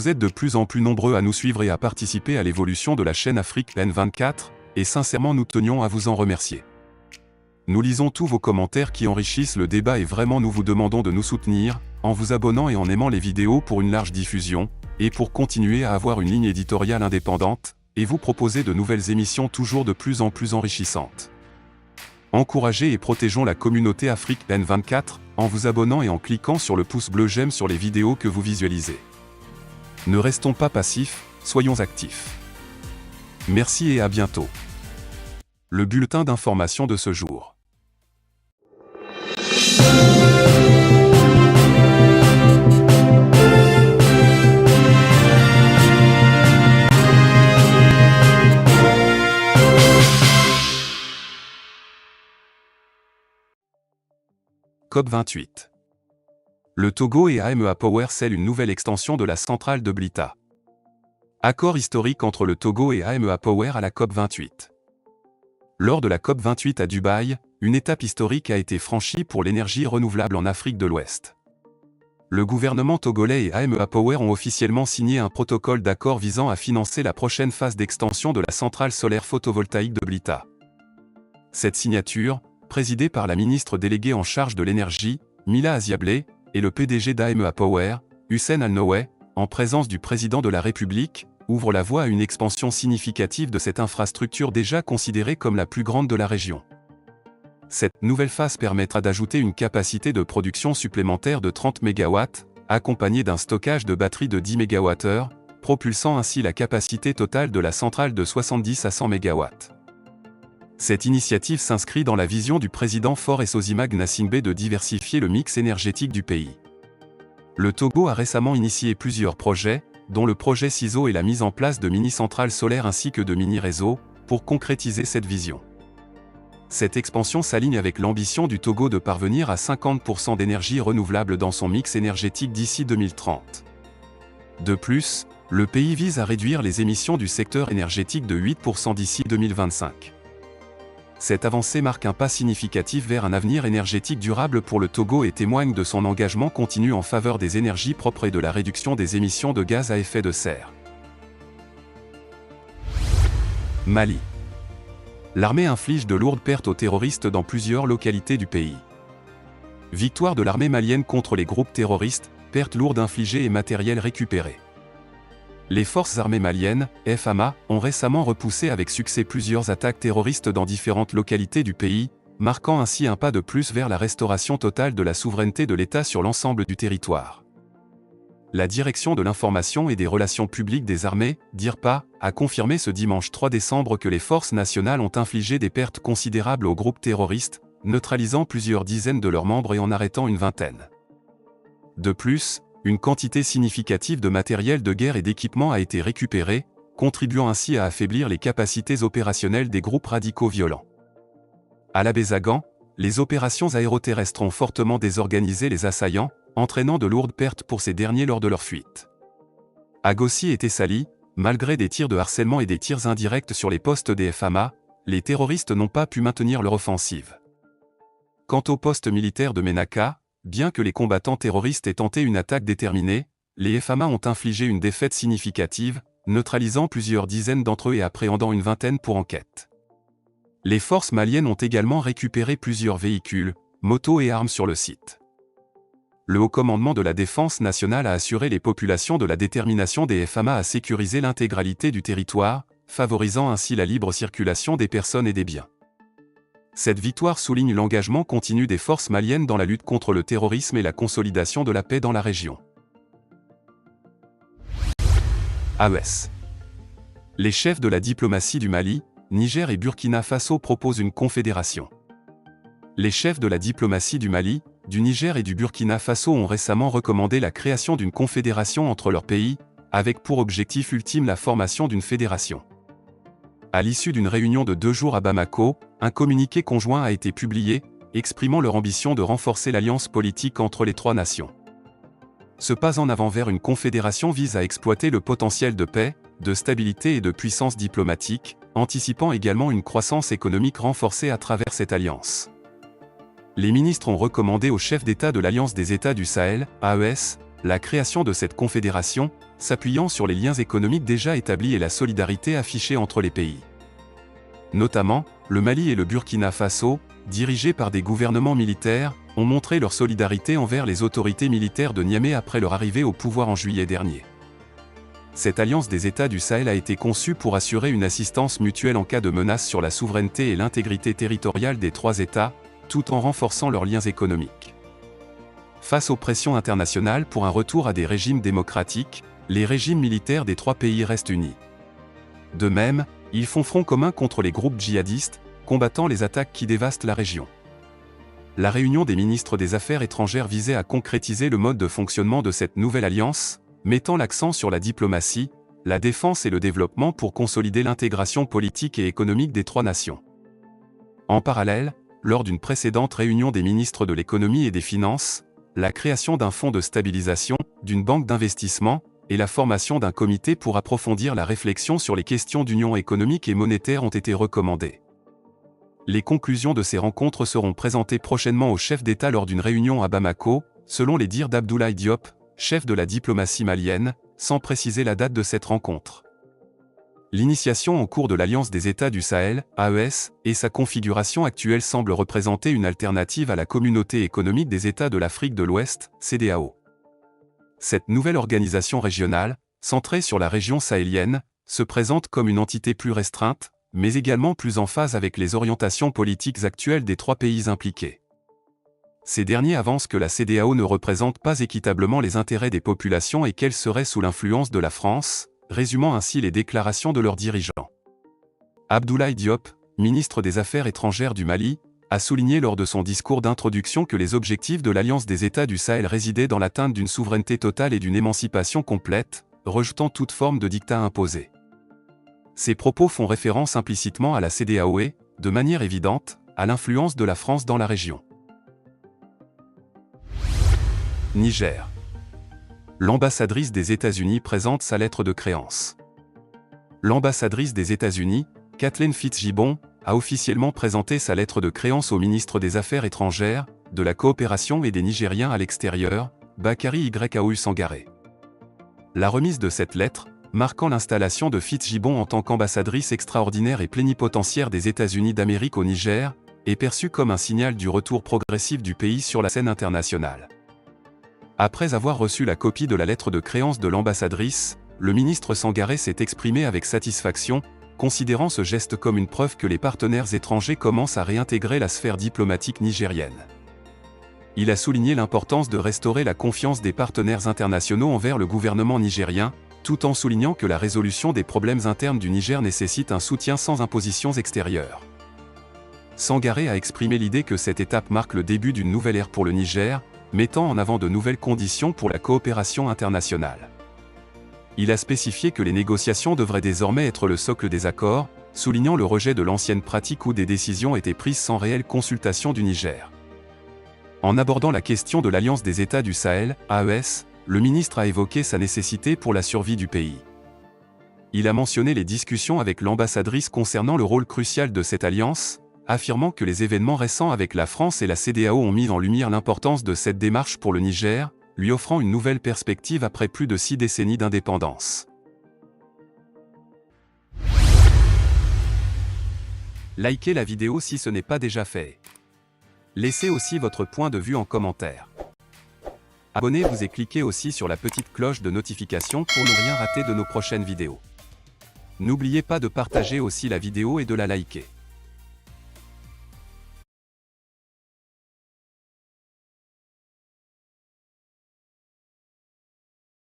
Vous êtes de plus en plus nombreux à nous suivre et à participer à l'évolution de la chaîne Afrique N24, et sincèrement nous tenions à vous en remercier. Nous lisons tous vos commentaires qui enrichissent le débat et vraiment nous vous demandons de nous soutenir, en vous abonnant et en aimant les vidéos pour une large diffusion, et pour continuer à avoir une ligne éditoriale indépendante, et vous proposer de nouvelles émissions toujours de plus en plus enrichissantes. Encouragez et protégeons la communauté Afrique N24, en vous abonnant et en cliquant sur le pouce bleu j'aime sur les vidéos que vous visualisez. Ne restons pas passifs, soyons actifs. Merci et à bientôt. Le bulletin d'information de ce jour. COP28. Le Togo et AMEA Power scellent une nouvelle extension de la centrale de Blita. Accord historique entre le Togo et AMEA Power à la COP28. Lors de la COP28 à Dubaï, une étape historique a été franchie pour l'énergie renouvelable en Afrique de l'Ouest. Le gouvernement togolais et AMEA Power ont officiellement signé un protocole d'accord visant à financer la prochaine phase d'extension de la centrale solaire photovoltaïque de Blita. Cette signature, présidée par la ministre déléguée en charge de l'énergie, Mila Aziablé, et le PDG d'AMEA Power, Hussein Al-Noweh, en présence du président de la République, ouvre la voie à une expansion significative de cette infrastructure déjà considérée comme la plus grande de la région. Cette nouvelle phase permettra d'ajouter une capacité de production supplémentaire de 30 MW, accompagnée d'un stockage de batteries de 10 MWh, propulsant ainsi la capacité totale de la centrale de 70 à 100 MW. Cette initiative s'inscrit dans la vision du président Faure Esozima Gnassingbé de diversifier le mix énergétique du pays. Le Togo a récemment initié plusieurs projets, dont le projet CISO et la mise en place de mini-centrales solaires ainsi que de mini-réseaux, pour concrétiser cette vision. Cette expansion s'aligne avec l'ambition du Togo de parvenir à 50% d'énergie renouvelable dans son mix énergétique d'ici 2030. De plus, le pays vise à réduire les émissions du secteur énergétique de 8% d'ici 2025. Cette avancée marque un pas significatif vers un avenir énergétique durable pour le Togo et témoigne de son engagement continu en faveur des énergies propres et de la réduction des émissions de gaz à effet de serre. Mali. L'armée inflige de lourdes pertes aux terroristes dans plusieurs localités du pays. Victoire de l'armée malienne contre les groupes terroristes, pertes lourdes infligées et matériel récupéré. Les forces armées maliennes, FAMA, ont récemment repoussé avec succès plusieurs attaques terroristes dans différentes localités du pays, marquant ainsi un pas de plus vers la restauration totale de la souveraineté de l'État sur l'ensemble du territoire. La Direction de l'information et des relations publiques des armées, DIRPA, a confirmé ce dimanche 3 décembre que les forces nationales ont infligé des pertes considérables aux groupes terroristes, neutralisant plusieurs dizaines de leurs membres et en arrêtant une vingtaine. De plus, une quantité significative de matériel de guerre et d'équipement a été récupérée, contribuant ainsi à affaiblir les capacités opérationnelles des groupes radicaux violents. À la Bézagan, les opérations aéroterrestres ont fortement désorganisé les assaillants, entraînant de lourdes pertes pour ces derniers lors de leur fuite. À Gossi et Tessali, malgré des tirs de harcèlement et des tirs indirects sur les postes des FAMA, les terroristes n'ont pas pu maintenir leur offensive. Quant au poste militaire de Ménaka, bien que les combattants terroristes aient tenté une attaque déterminée, les FAMA ont infligé une défaite significative, neutralisant plusieurs dizaines d'entre eux et appréhendant une vingtaine pour enquête. Les forces maliennes ont également récupéré plusieurs véhicules, motos et armes sur le site. Le Haut Commandement de la Défense nationale a assuré les populations de la détermination des FAMA à sécuriser l'intégralité du territoire, favorisant ainsi la libre circulation des personnes et des biens. Cette victoire souligne l'engagement continu des forces maliennes dans la lutte contre le terrorisme et la consolidation de la paix dans la région. AES. Les chefs de la diplomatie du Mali, Niger et Burkina Faso proposent une confédération. Les chefs de la diplomatie du Mali, du Niger et du Burkina Faso ont récemment recommandé la création d'une confédération entre leurs pays, avec pour objectif ultime la formation d'une fédération. À l'issue d'une réunion de 2 jours à Bamako, un communiqué conjoint a été publié, exprimant leur ambition de renforcer l'alliance politique entre les 3 nations. Ce pas en avant vers une confédération vise à exploiter le potentiel de paix, de stabilité et de puissance diplomatique, anticipant également une croissance économique renforcée à travers cette alliance. Les ministres ont recommandé aux chefs d'État de l'Alliance des États du Sahel, AES, la création de cette confédération, s'appuyant sur les liens économiques déjà établis et la solidarité affichée entre les pays. Notamment, le Mali et le Burkina Faso, dirigés par des gouvernements militaires, ont montré leur solidarité envers les autorités militaires de Niamey après leur arrivée au pouvoir en juillet dernier. Cette alliance des États du Sahel a été conçue pour assurer une assistance mutuelle en cas de menace sur la souveraineté et l'intégrité territoriale des trois États, tout en renforçant leurs liens économiques. Face aux pressions internationales pour un retour à des régimes démocratiques, les régimes militaires des trois pays restent unis. De même, ils font front commun contre les groupes djihadistes, combattant les attaques qui dévastent la région. La réunion des ministres des Affaires étrangères visait à concrétiser le mode de fonctionnement de cette nouvelle alliance, mettant l'accent sur la diplomatie, la défense et le développement pour consolider l'intégration politique et économique des trois nations. En parallèle, lors d'une précédente réunion des ministres de l'économie et des finances, la création d'un fonds de stabilisation, d'une banque d'investissement, et la formation d'un comité pour approfondir la réflexion sur les questions d'union économique et monétaire ont été recommandées. Les conclusions de ces rencontres seront présentées prochainement au chef d'État lors d'une réunion à Bamako, selon les dires d'Abdoulaye Diop, chef de la diplomatie malienne, sans préciser la date de cette rencontre. L'initiation en cours de l'Alliance des États du Sahel, AES, et sa configuration actuelle semblent représenter une alternative à la Communauté économique des États de l'Afrique de l'Ouest, CEDEAO. Cette nouvelle organisation régionale, centrée sur la région sahélienne, se présente comme une entité plus restreinte, mais également plus en phase avec les orientations politiques actuelles des trois pays impliqués. Ces derniers avancent que la CEDEAO ne représente pas équitablement les intérêts des populations et qu'elle serait sous l'influence de la France, résumant ainsi les déclarations de leurs dirigeants. Abdoulaye Diop, ministre des Affaires étrangères du Mali, a souligné lors de son discours d'introduction que les objectifs de l'Alliance des États du Sahel résidaient dans l'atteinte d'une souveraineté totale et d'une émancipation complète, rejetant toute forme de dictat imposé. Ces propos font référence implicitement à la CEDEAO et, de manière évidente, à l'influence de la France dans la région. Niger. L'ambassadrice des États-Unis présente sa lettre de créance. L'ambassadrice des États-Unis, Kathleen Fitzgibbon, a officiellement présenté sa lettre de créance au ministre des Affaires étrangères, de la coopération et des Nigériens à l'extérieur, Bakary Yaou Sangaré. La remise de cette lettre, marquant l'installation de Fitzgibbon en tant qu'ambassadrice extraordinaire et plénipotentiaire des États-Unis d'Amérique au Niger, est perçue comme un signal du retour progressif du pays sur la scène internationale. Après avoir reçu la copie de la lettre de créance de l'ambassadrice, le ministre Sangaré s'est exprimé avec satisfaction, considérant ce geste comme une preuve que les partenaires étrangers commencent à réintégrer la sphère diplomatique nigérienne. Il a souligné l'importance de restaurer la confiance des partenaires internationaux envers le gouvernement nigérien, tout en soulignant que la résolution des problèmes internes du Niger nécessite un soutien sans impositions extérieures. Sangaré a exprimé l'idée que cette étape marque le début d'une nouvelle ère pour le Niger, mettant en avant de nouvelles conditions pour la coopération internationale. Il a spécifié que les négociations devraient désormais être le socle des accords, soulignant le rejet de l'ancienne pratique où des décisions étaient prises sans réelle consultation du Niger. En abordant la question de l'Alliance des États du Sahel, AES, le ministre a évoqué sa nécessité pour la survie du pays. Il a mentionné les discussions avec l'ambassadrice concernant le rôle crucial de cette alliance, affirmant que les événements récents avec la France et la CEDEAO ont mis en lumière l'importance de cette démarche pour le Niger, lui offrant une nouvelle perspective après plus de 6 décennies d'indépendance. Likez la vidéo si ce n'est pas déjà fait. Laissez aussi votre point de vue en commentaire. Abonnez-vous et cliquez aussi sur la petite cloche de notification pour ne rien rater de nos prochaines vidéos. N'oubliez pas de partager aussi la vidéo et de la liker.